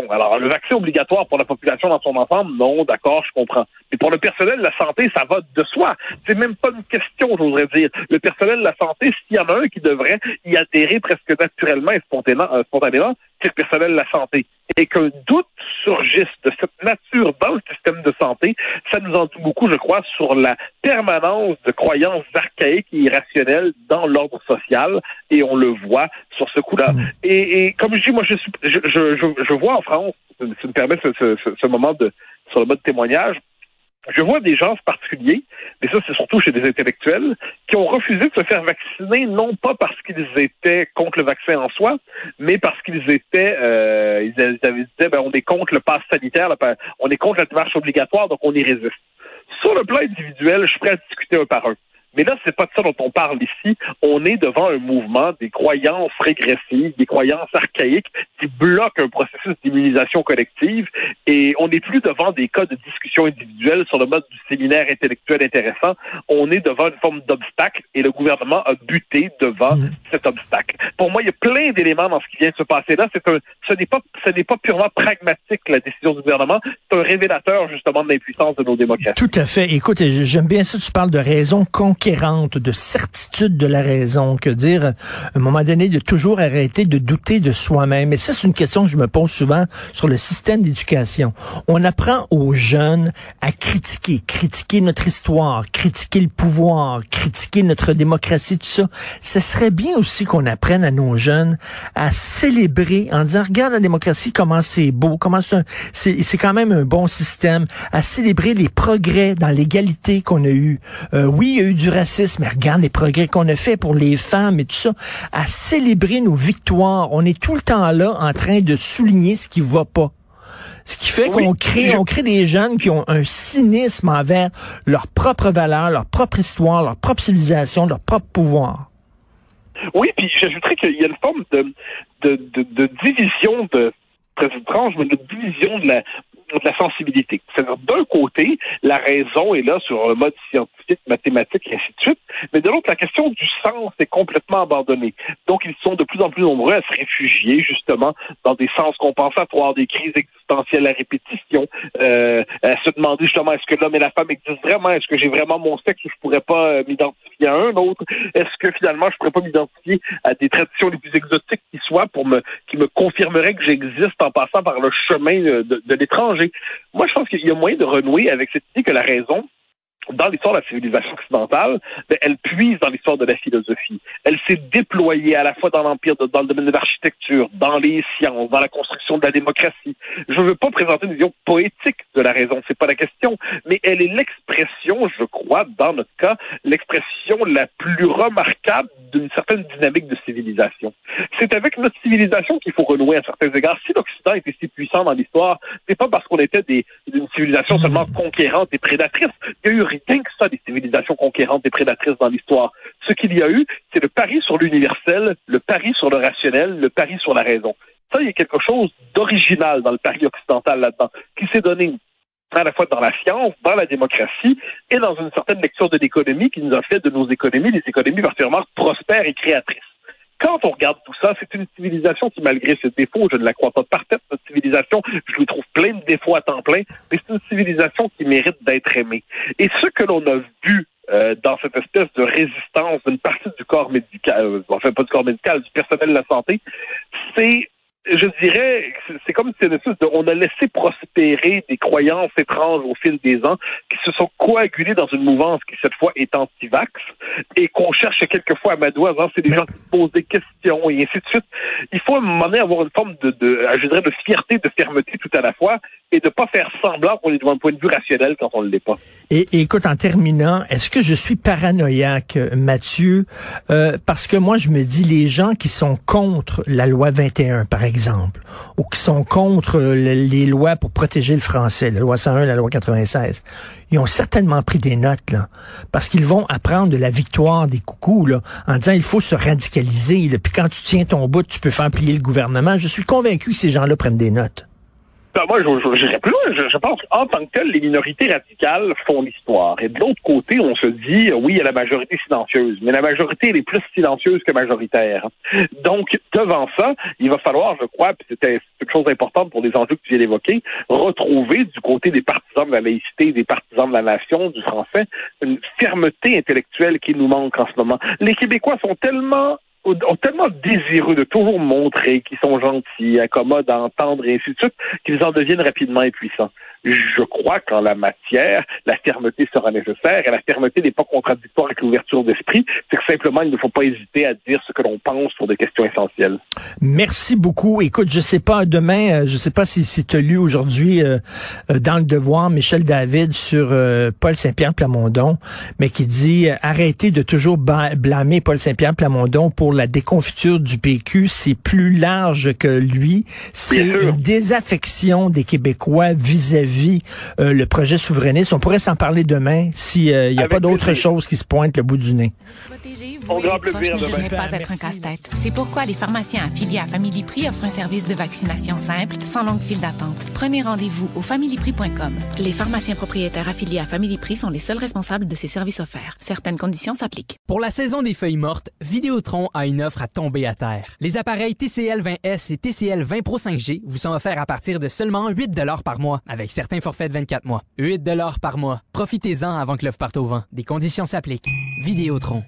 alors, le vaccin obligatoire pour la population dans son ensemble, non, d'accord, je comprends. Mais pour le personnel de la santé, ça va de soi. C'est même pas une question, j'oserais dire. Le personnel de la santé, s'il y en a un qui devrait y adhérer presque naturellement et spontanément, c'est le personnel de la santé. Et qu'un doute surgisse de cette nature dans le système de santé, ça nous en dit beaucoup, je crois, sur la permanence de croyances archaïques et irrationnelles dans l'ordre social, et on le voit sur ce coup-là. Et comme je dis, moi, je vois en France, si tu me permets ce moment sur le mode témoignage, je vois des gens particuliers, mais ça c'est surtout chez des intellectuels, qui ont refusé de se faire vacciner, non pas parce qu'ils étaient contre le vaccin en soi, mais parce qu'ils étaient, ils disaient, on est contre le pass sanitaire, on est contre la démarche obligatoire, donc on y résiste. Sur le plan individuel, je suis prêt à discuter un par un. Mais là, c'est pas de ça dont on parle ici. On est devant un mouvement des croyances régressives, des croyances archaïques qui bloquent un processus d'immunisation collective, et on n'est plus devant des cas de discussion individuelle sur le mode du séminaire intellectuel intéressant. On est devant une forme d'obstacle, et le gouvernement a buté devant cet obstacle. Pour moi, il y a plein d'éléments dans ce qui vient de se passer là. Ce n'est pas purement pragmatique, la décision du gouvernement. C'est un révélateur, justement, de l'impuissance de nos démocraties. Tout à fait. Écoute, j'aime bien ça, tu parles de raison conquérante, de certitude de la raison, que dire, à un moment donné, de toujours arrêter de douter de soi-même. Et ça, c'est une question que je me pose souvent sur le système d'éducation. On apprend aux jeunes à critiquer notre histoire, critiquer le pouvoir, critiquer notre démocratie, tout ça. Ce serait bien aussi qu'on apprenne à nos jeunes à célébrer en disant, regarde la démocratie, comment c'est beau, comment c'est quand même un bon système, à célébrer les progrès dans l'égalité qu'on a eu. Oui, il y a eu du racisme, mais regarde les progrès qu'on a fait pour les femmes et tout ça, à célébrer nos victoires. On est tout le temps là en train de souligner ce qui va pas. Ce qui fait qu'on crée des jeunes qui ont un cynisme envers leurs propres valeurs, leur propre histoire, leur propre civilisation, leur propre pouvoir. Oui, puis j'ajouterais qu'il y a une forme de division de très étrange, mais de division de la sensibilité. C'est-à-dire, d'un côté, la raison est là sur le mode scientifique, mathématique, et ainsi de suite, mais de l'autre, la question du sens est complètement abandonnée. Donc, ils sont de plus en plus nombreux à se réfugier, justement, dans des sens compensatoires, des crises existentielles à répétition, à se demander, justement, est-ce que l'homme et la femme existent vraiment? Est-ce que j'ai vraiment mon sexe ou je pourrais pas m'identifier à un autre? Est-ce que, finalement, je pourrais pas m'identifier à des traditions les plus exotiques qui soient qui me confirmeraient que j'existe en passant par le chemin de l'étranger? Moi, je pense qu'il y a moyen de renouer avec cette idée que la raison, dans l'histoire de la civilisation occidentale, elle puise dans l'histoire de la philosophie. Elle s'est déployée à la fois dans l'empire, dans le domaine de l'architecture, dans les sciences, dans la construction de la démocratie. Je ne veux pas présenter une vision poétique de la raison, c'est pas la question, mais elle est l'expression, je crois, dans notre cas, l'expression la plus remarquable d'une certaine dynamique de civilisation. C'est avec notre civilisation qu'il faut renouer à certains égards. Si l'Occident était si puissant dans l'histoire, c'est pas parce qu'on était d'une civilisation seulement conquérante et prédatrice. Il y a eu rien que ça, des civilisations conquérantes et prédatrices dans l'histoire. Ce qu'il y a eu, c'est le pari sur l'universel, le pari sur le rationnel, le pari sur la raison. Ça, il y a quelque chose d'original dans le pari occidental là-dedans, qui s'est donné à la fois dans la science, dans la démocratie et dans une certaine lecture de l'économie qui nous a fait de nos économies des économies particulièrement prospères et créatrices. Quand on regarde tout ça, c'est une civilisation qui, malgré ses défauts, je ne la crois pas parfaite, notre civilisation, je lui trouve plein de défauts à temps plein, mais c'est une civilisation qui mérite d'être aimée. Et ce que l'on a vu dans cette espèce de résistance d'une partie du corps médical, enfin pas du corps médical, du personnel de la santé, c'est, je dirais, c'est comme si on a laissé prospérer des croyances étranges au fil des ans qui se sont coagulées dans une mouvance qui, cette fois, est anti-vax et qu'on cherche quelquefois à madoisant. C'est des gens qui se posent des questions et ainsi de suite. Il faut à un moment donné avoir une forme je dirais, de fierté, de fermeté tout à la fois et de pas faire semblant qu'on est devant un point de vue rationnel quand on ne l'est pas. Et écoute, en terminant, est-ce que je suis paranoïaque, Mathieu? Parce que moi, je me dis, les gens qui sont contre la loi 21, par exemple, ou qui sont contre les lois pour protéger le français, la loi 101, la loi 96, ils ont certainement pris des notes, là, parce qu'ils vont apprendre de la victoire des coucous, là, en disant, il faut se radicaliser, là, puis quand tu tiens ton bout, tu peux faire plier le gouvernement. Je suis convaincu que ces gens-là prennent des notes. Ben moi, j'irais plus loin. Je pense qu'en tant que tel, les minorités radicales font l'histoire. Et de l'autre côté, on se dit, oui, il y a la majorité silencieuse, mais la majorité, elle est plus silencieuse que majoritaire. Donc, devant ça, il va falloir, je crois, puis c'était quelque chose d'important pour les enjeux que tu viens d'évoquer, retrouver du côté des partisans de la laïcité, des partisans de la nation, du français, une fermeté intellectuelle qui nous manque en ce moment. Les Québécois ont tellement désireux de toujours montrer qu'ils sont gentils, accommodes à entendre et ainsi de suite, qu'ils en deviennent rapidement impuissants. Je crois qu'en la matière, la fermeté sera nécessaire et la fermeté n'est pas contradictoire avec l'ouverture d'esprit. C'est que simplement, il ne faut pas hésiter à dire ce que l'on pense sur des questions essentielles. Merci beaucoup. Écoute, je sais pas, demain, je sais pas si tu as lu aujourd'hui dans Le Devoir, Michel David sur Paul Saint-Pierre Plamondon, mais qui dit arrêtez de toujours blâmer Paul Saint-Pierre Plamondon pour la déconfiture du PQ. C'est plus large que lui. C'est une désaffection des Québécois vis-à-vis le projet souverainiste. On pourrait s'en parler demain s'il n'y a pas d'autre chose qui se pointe le bout du nez. On grand plaisir ne devrait pas être un casse-tête. C'est pourquoi les pharmaciens affiliés à Family Prix offrent un service de vaccination simple, sans longue file d'attente. Prenez rendez-vous au familyprix.com. Les pharmaciens propriétaires affiliés à Family Prix sont les seuls responsables de ces services offerts. Certaines conditions s'appliquent. Pour la saison des feuilles mortes, Vidéotron a une offre à tomber à terre. Les appareils TCL 20S et TCL 20 Pro 5G vous sont offerts à partir de seulement 8 $ par mois, avec certains forfaits de 24 mois. 8 $ par mois. Profitez-en avant que l'offre parte au vent. Des conditions s'appliquent. Vidéotron.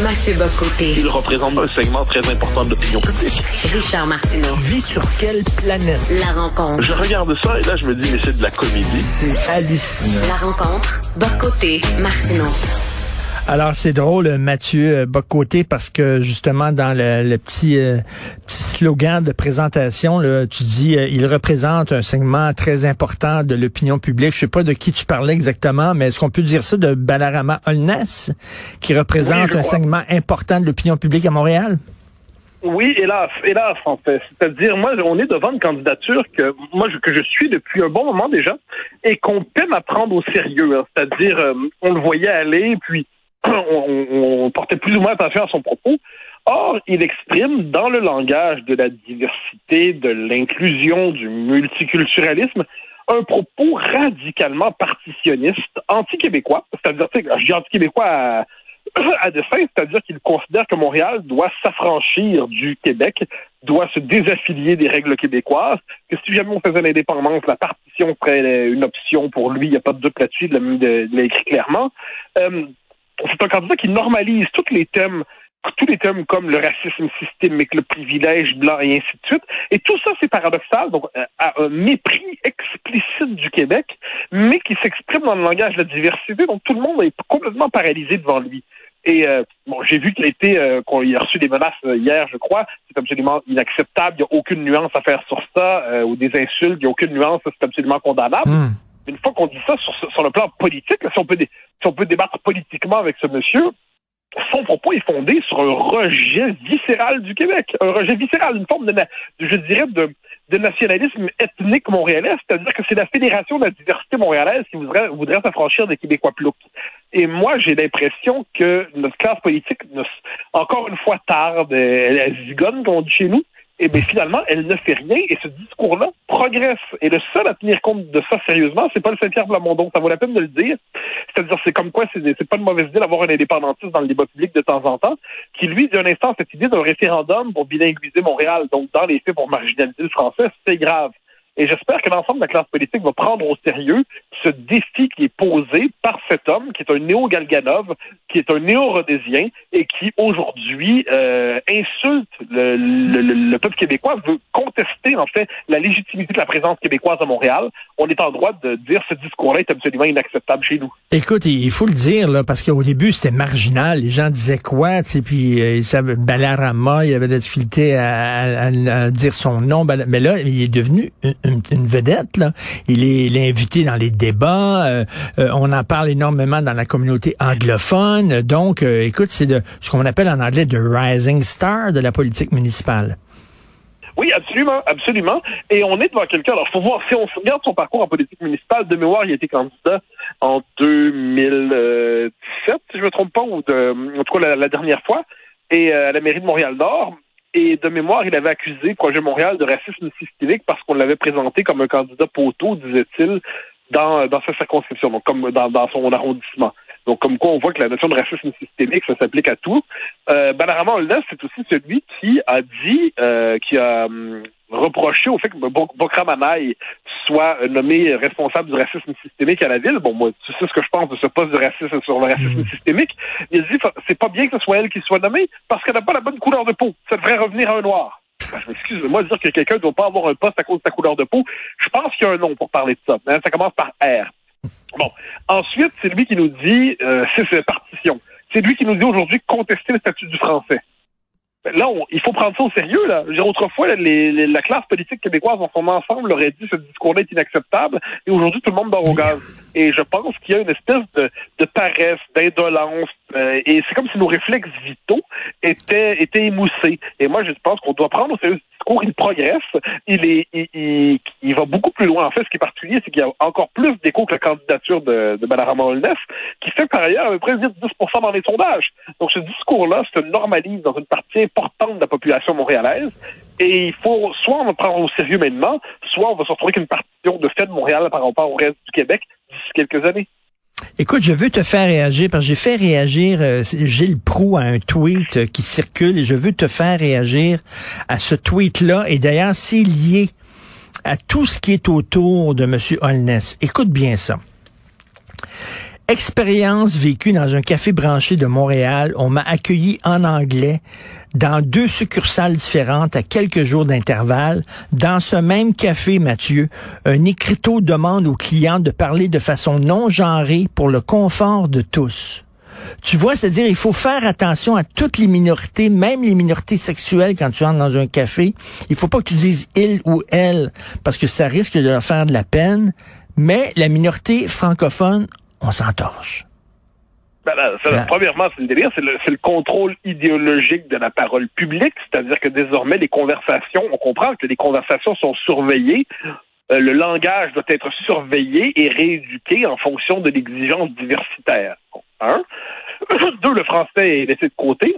Mathieu Bock-Côté. Il représente un segment très important de l'opinion publique. Richard Martineau. Tu vis sur quelle planète? La rencontre. Je regarde ça et là, je me dis, mais c'est de la comédie. C'est hallucinant. La rencontre. Bock-Côté, Martineau. Alors, c'est drôle, Mathieu Bock-Côté, parce que justement, dans le petit slogan de présentation, là, tu dis il représente un segment très important de l'opinion publique. Je sais pas de qui tu parlais exactement, mais est-ce qu'on peut dire ça de Balarama Holness, qui représente un segment important de l'opinion publique à Montréal? Oui, hélas, en fait. C'est-à-dire, moi, on est devant une candidature que je suis depuis un bon moment déjà, et qu'on peine à prendre au sérieux. Hein. C'est-à-dire, on le voyait aller, puis on portait plus ou moins attention à son propos. Or, il exprime dans le langage de la diversité, de l'inclusion, du multiculturalisme, un propos radicalement partitionniste, anti-québécois. C'est-à-dire, je dis anti-québécois à dessein, c'est-à-dire qu'il considère que Montréal doit s'affranchir du Québec, doit se désaffilier des règles québécoises, que si jamais on faisait l'indépendance, la partition serait une option pour lui, il n'y a pas de doute là-dessus, il l'a écrit clairement. C'est un candidat qui normalise tous les thèmes comme le racisme systémique, le privilège blanc et ainsi de suite. Et tout ça, c'est paradoxal, donc à un mépris explicite du Québec, mais qui s'exprime dans le langage de la diversité, donc tout le monde est complètement paralysé devant lui. Et j'ai vu qu'il a reçu des menaces hier, je crois. C'est absolument inacceptable. Il n'y a aucune nuance à faire sur ça, ou des insultes. Il n'y a aucune nuance. C'est absolument condamnable. Une fois qu'on dit ça sur le plan politique, si on peut débattre politiquement avec ce monsieur, son propos est fondé sur un rejet viscéral du Québec. Un rejet viscéral, une forme de nationalisme ethnique montréalais, c'est-à-dire que c'est la Fédération de la diversité montréalaise qui voudrait s'affranchir des Québécois ploucs. Et moi, j'ai l'impression que notre classe politique, encore une fois, tarde, elle zigonne, comme on dit chez nous, et bien finalement, elle ne fait rien, et ce discours-là progresse. Et le seul à tenir compte de ça sérieusement, c'est Paul Saint-Pierre Plamondon. Ça vaut la peine de le dire. C'est-à-dire, c'est comme quoi c'est pas une mauvaise idée d'avoir un indépendantiste dans le débat public de temps en temps, qui lui, d'un instant, cette idée d'un référendum pour bilinguiser Montréal, donc dans les faits pour marginaliser le français, c'est grave. Et j'espère que l'ensemble de la classe politique va prendre au sérieux ce défi qui est posé par cet homme, qui est un néo-Galganov, qui est un néo-rhodésien, et qui, aujourd'hui, insulte le peuple québécois, veut contester, en fait, la légitimité de la présence québécoise à Montréal. On est en droit de dire ce discours-là est absolument inacceptable chez nous. Écoute, il faut le dire, là, parce qu'au début, c'était marginal. Les gens disaient quoi, tu sais, puis Balarama, il avait des difficultés à dire son nom, mais là, il est devenu une vedette, là. Il est invité dans les débats. On en parle énormément dans la communauté anglophone. Donc, écoute, c'est ce qu'on appelle en anglais de rising star de la politique municipale. Oui, absolument, absolument. Et on est devant quelqu'un. Alors, faut voir, si on regarde son parcours en politique municipale, de mémoire, il a été candidat en 2017, si je me trompe pas, en tout cas la dernière fois, et à la mairie de Montréal-Nord. Et de mémoire, il avait accusé Projet Montréal de racisme systémique parce qu'on l'avait présenté comme un candidat poteau, disait-il, dans sa circonscription, donc comme dans son arrondissement. Donc, comme quoi, on voit que la notion de racisme systémique, ça s'applique à tout. Balarama Holness, c'est aussi celui qui a dit, reproché au fait que Bokram Anaï soit nommé responsable du racisme systémique à la ville. Bon, moi, tu sais ce que je pense de ce poste de racisme sur le racisme systémique. Il a dit, c'est pas bien que ce soit elle qui soit nommée parce qu'elle n'a pas la bonne couleur de peau. Ça devrait revenir à un noir. Excuse-moi de dire que quelqu'un ne doit pas avoir un poste à cause de sa couleur de peau. Je pense qu'il y a un nom pour parler de ça. Hein, ça commence par R. Bon. Ensuite, c'est lui qui nous dit, c'est partition. C'est lui qui nous dit aujourd'hui contester le statut du français. Là, il faut prendre ça au sérieux, là. Je veux dire, autrefois, la classe politique québécoise en son ensemble aurait dit que ce discours-là est inacceptable, et aujourd'hui, tout le monde dort au gaz. Et je pense qu'il y a une espèce de paresse, d'indolence, et c'est comme si nos réflexes vitaux étaient émoussés. Et moi, je pense qu'on doit prendre au sérieux ce discours. Il progresse, il va beaucoup plus loin. En fait, ce qui est particulier, c'est qu'il y a encore plus d'écho que la candidature de Balarama Holness, qui fait par ailleurs à peu près 10% dans les sondages. Donc, ce discours-là se normalise dans une partie importante de la population montréalaise, et il faut, soit on va prendre au sérieux maintenant, soit on va se retrouver avec une partition de fait de Montréal par rapport au reste du Québec d'ici quelques années. Écoute, je veux te faire réagir parce que j'ai fait réagir Gilles Proulx à un tweet qui circule et je veux te faire réagir à ce tweet-là. Et d'ailleurs, c'est lié à tout ce qui est autour de M. Holness. Écoute bien ça. Expérience vécue dans un café branché de Montréal. On m'a accueilli en anglais dans 2 succursales différentes à quelques jours d'intervalle. Dans ce même café, Mathieu, un écriteau demande aux clients de parler de façon non genrée pour le confort de tous. Tu vois, c'est-à-dire il faut faire attention à toutes les minorités, même les minorités sexuelles quand tu entres dans un café. Il faut pas que tu dises il ou elle parce que ça risque de leur faire de la peine. Mais la minorité francophone, on s'entorche. Premièrement, c'est le délire, c'est le contrôle idéologique de la parole publique, c'est-à-dire que désormais, les conversations, on comprend que les conversations sont surveillées, le langage doit être surveillé et rééduqué en fonction de l'exigence diversitaire. 1. 2, le français est laissé de côté.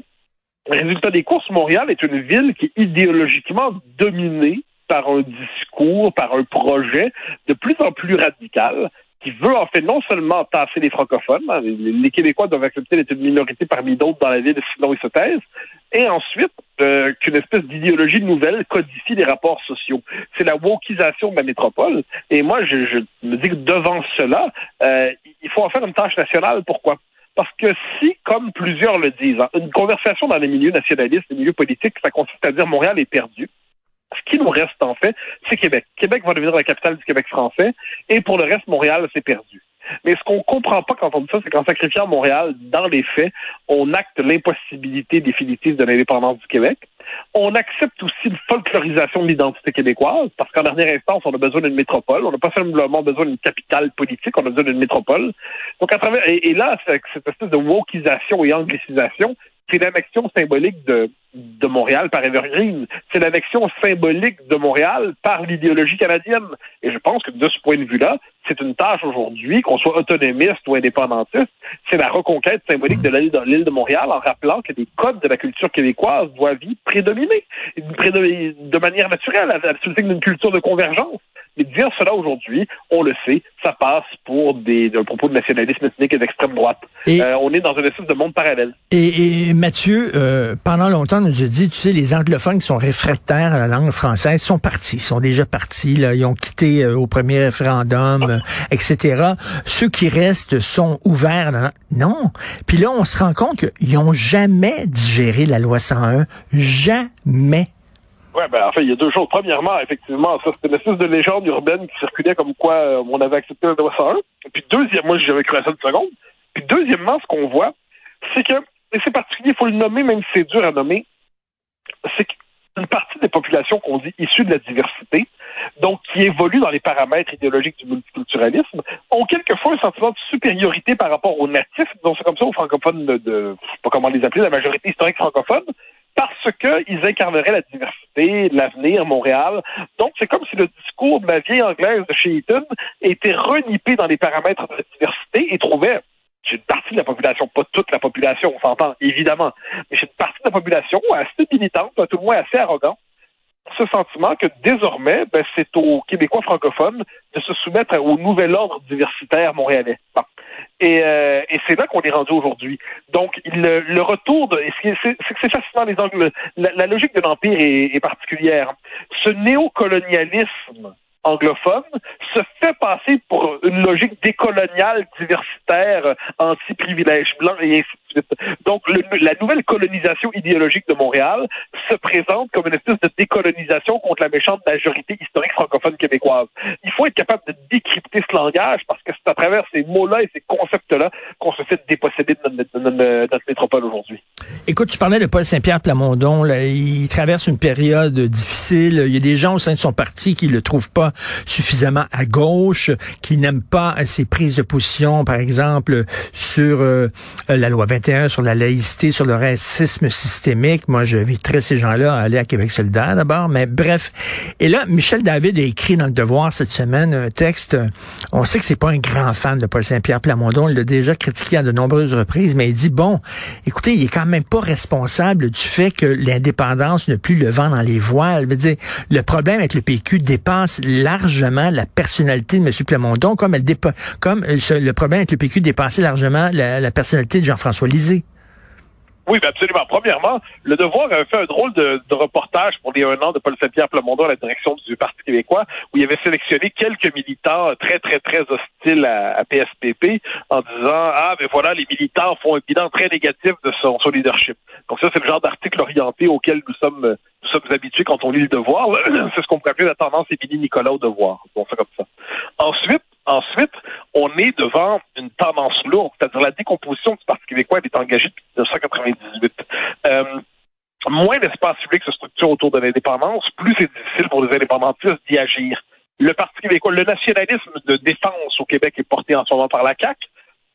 Résultat des courses, Montréal est une ville qui est idéologiquement dominée par un discours, par un projet de plus en plus radical, qui veut en fait non seulement tasser les francophones, hein, les Québécois doivent accepter d'être une minorité parmi d'autres dans la ville, sinon ils se taisent, et ensuite qu'une espèce d'idéologie nouvelle codifie les rapports sociaux. C'est la wokisation de la métropole, et moi je me dis que devant cela, il faut en faire une tâche nationale. Pourquoi? Parce que si, comme plusieurs le disent, hein, une conversation dans les milieux nationalistes, les milieux politiques, ça consiste à dire Montréal est perdu. Ce qui nous reste, en fait, c'est Québec. Québec va devenir la capitale du Québec français, et pour le reste, Montréal, c'est perdu. Mais ce qu'on comprend pas quand on dit ça, c'est qu'en sacrifiant Montréal, dans les faits, on acte l'impossibilité définitive de l'indépendance du Québec. On accepte aussi une folklorisation de l'identité québécoise, parce qu'en dernière instance, on a besoin d'une métropole. On n'a pas simplement besoin d'une capitale politique, on a besoin d'une métropole. Donc, à travers, et là, c'est cette espèce de wokisation et anglicisation, c'est l'annexion symbolique de Montréal par Evergreen. C'est l'annexion symbolique de Montréal par l'idéologie canadienne. Et je pense que de ce point de vue-là, c'est une tâche aujourd'hui, qu'on soit autonomiste ou indépendantiste, c'est la reconquête symbolique de l'île de Montréal en rappelant que les codes de la culture québécoise doivent y prédominer. De manière naturelle, sous le signe d'une culture de convergence. Mais dire cela aujourd'hui, on le sait, ça passe pour un propos de nationalisme ethnique et d'extrême droite. On est dans une espèce de monde parallèle. Et Mathieu, pendant longtemps, on nous a dit, tu sais, les anglophones qui sont réfractaires à la langue française sont partis, sont déjà partis, là, ils ont quitté au premier référendum, etc. Ceux qui restent sont ouverts. Non. Puis là, on se rend compte qu'ils n'ont jamais digéré la loi 101. Jamais. Ouais, en fait, il y a 2 choses. Premièrement, effectivement, ça, c'était une espèce de légende urbaine qui circulait comme quoi on avait accepté la loi 101. Et puis deuxièmement, j'avais cru à ça une seconde. Puis deuxièmement, ce qu'on voit, c'est que, et c'est particulier, il faut le nommer, même si c'est dur à nommer, c'est qu'une partie des populations qu'on dit issues de la diversité, donc qui évoluent dans les paramètres idéologiques du multiculturalisme, ont quelquefois un sentiment de supériorité par rapport aux natifs, disons ça comme ça, aux francophones je sais pas comment les appeler, la majorité historique francophone, parce qu'ils incarneraient la diversité, l'avenir, Montréal. Donc, c'est comme si le discours de la vieille anglaise de chez Eton était renippé dans les paramètres de la diversité et trouvait j'ai une partie de la population, pas toute la population, on s'entend, évidemment, mais j'ai une partie de la population assez militante, tout le moins assez arrogante, ce sentiment que désormais, c'est aux Québécois francophones de se soumettre au nouvel ordre diversitaire montréalais. Bon. Et c'est là qu'on est rendu aujourd'hui. Donc, le retour de... C'est fascinant, les angles. La logique de l'Empire est particulière. Ce néocolonialisme anglophone se fait passer pour une logique décoloniale, diversitaire, anti-privilège blanc et ainsi de suite. Donc, la nouvelle colonisation idéologique de Montréal se présente comme une espèce de décolonisation contre la méchante majorité historique francophone québécoise. Il faut être capable de décrypter ce langage parce que c'est à travers ces mots-là et ces concepts-là qu'on se fait déposséder de notre métropole aujourd'hui. Écoute, tu parlais de Paul Saint-Pierre Plamondon, là, il traverse une période difficile. Il y a des gens au sein de son parti qui le trouvent pas suffisamment à gauche, qui n'aiment pas ses prises de position, par exemple, sur la loi 21, sur la laïcité, sur le racisme systémique. Moi, j'inviterais ces gens-là à aller à Québec solidaire d'abord, mais bref. Et là, Michel David a écrit dans Le Devoir cette semaine un texte. On sait que c'est pas un grand fan de Paul Saint-Pierre Plamondon, il l'a déjà critiqué à de nombreuses reprises, mais il dit, bon, écoutez, il est quand même pas responsable du fait que l'indépendance n'a plus le vent dans les voiles. Je veux dire, le problème avec le PQ dépasse largement la personnalité de M. Plamondon, comme le problème avec le PQ dépassait largement la personnalité de Jean-François Lisée. Oui, bien absolument. Premièrement, Le Devoir avait fait un drôle de reportage pour les 1 an de Paul Saint-Pierre Plamondon à la direction du Parti québécois, où il avait sélectionné quelques militants très, très, très hostiles à PSPP en disant « Ah, ben voilà, les militants font un bilan très négatif de son leadership. » Donc ça, c'est le genre d'article orienté auquel nous sommes habitués quand on lit Le Devoir. C'est ce qu'on pourrait appeler la tendance Émilie-Nicolas au Devoir. Bon, c'est comme ça. Ensuite, on est devant une tendance lourde, c'est-à-dire la décomposition du Parti québécois est engagée depuis 1998. Moins d'espace public se structure autour de l'indépendance, plus c'est difficile pour les indépendantistes d'y agir. Le Parti québécois, le nationalisme de défense au Québec est porté en ce moment par la CAQ.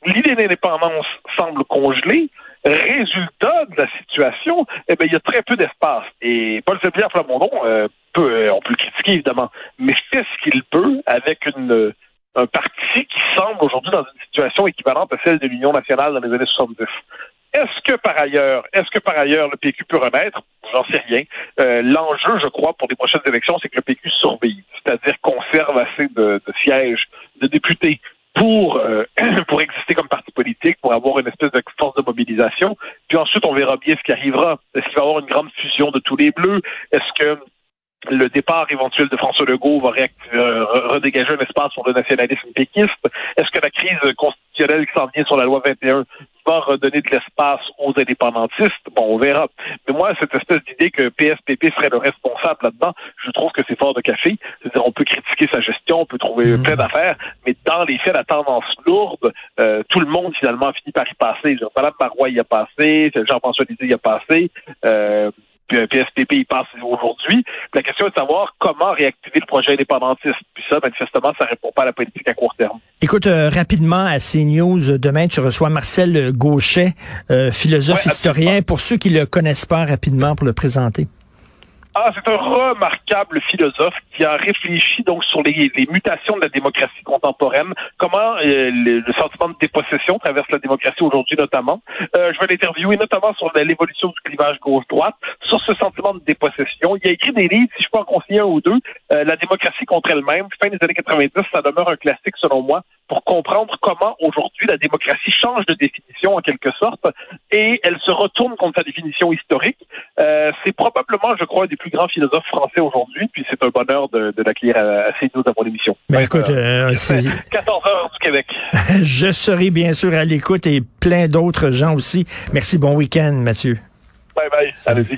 L'idée d'indépendance semble congelée. Résultat de la situation, il y a très peu d'espace. Et Paul Saint-Pierre Plamondon, on peut le critiquer évidemment, mais fait ce qu'il peut avec un parti qui semble aujourd'hui dans une situation équivalente à celle de l'Union nationale dans les années 70. Est-ce que par ailleurs le PQ peut renaître? J'en sais rien. L'enjeu, je crois, pour les prochaines élections, c'est que le PQ survive, c'est-à-dire conserve assez de sièges de députés pour exister comme parti politique, pour avoir une espèce de force de mobilisation. Puis ensuite, on verra bien ce qui arrivera. Est-ce qu'il va y avoir une grande fusion de tous les bleus? Est-ce que le départ éventuel de François Legault va redégager un espace pour le nationalisme péquiste? Est-ce que la crise constitutionnelle qui s'en vient sur la loi 21 va redonner de l'espace aux indépendantistes? Bon, on verra. Mais moi, cette espèce d'idée que PSPP serait le responsable là-dedans, je trouve que c'est fort de café. C'est-à-dire, on peut critiquer sa gestion, on peut trouver plein d'affaires, mais dans les faits, la tendance lourde, tout le monde, finalement, finit par y passer. Mme Marois y a passé, Jean-François Lisée y a passé, PSPP y passe aujourd'hui. La question est de savoir comment réactiver le projet indépendantiste. Puis ça, manifestement, ça répond pas à la politique à court terme. Écoute, rapidement, à CNews, demain, tu reçois Marcel Gauchet, philosophe historien. Pour ceux qui le connaissent pas, rapidement, pour le présenter. C'est un remarquable philosophe qui a réfléchi donc sur les mutations de la démocratie contemporaine, comment le sentiment de dépossession traverse la démocratie aujourd'hui notamment. Je vais l'interviewer notamment sur l'évolution du clivage gauche-droite, sur ce sentiment de dépossession. Il a écrit des livres, si je peux en conseiller un ou deux, La démocratie contre elle-même, fin des années 90, ça demeure un classique selon moi, pour comprendre comment aujourd'hui la démocratie change de définition en quelque sorte et elle se retourne contre sa définition historique. C'est probablement, je crois, un des plus grands philosophes français aujourd'hui, puis c'est un bonheur de l'accueillir à CNews dans mon émission. Ben écoute, c'est 14h du Québec. Je serai bien sûr à l'écoute et plein d'autres gens aussi. Merci, bon week-end, Mathieu. Bye bye, allez-y.